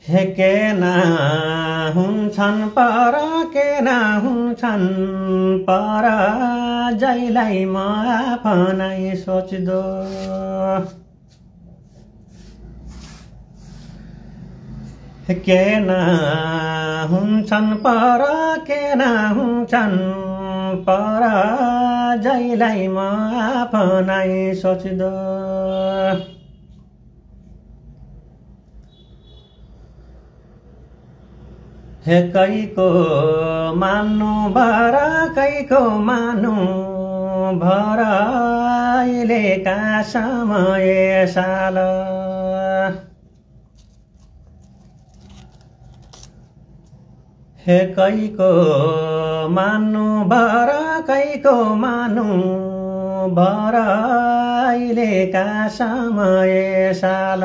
हे के ना हुन्छन् पर के ना हुन्छन् पर जैलाई म आफ्नै सोच्दो के ना हुन्छन् पर के ना हुन्छन् पर जैलाई म आफ्नै सोच्दो हे कैको मान्नु भर कैको मान्नु भर अहिलेका समय साल हे कैको मान्नु भर कैको मान्नु भर अहिलेका समय साल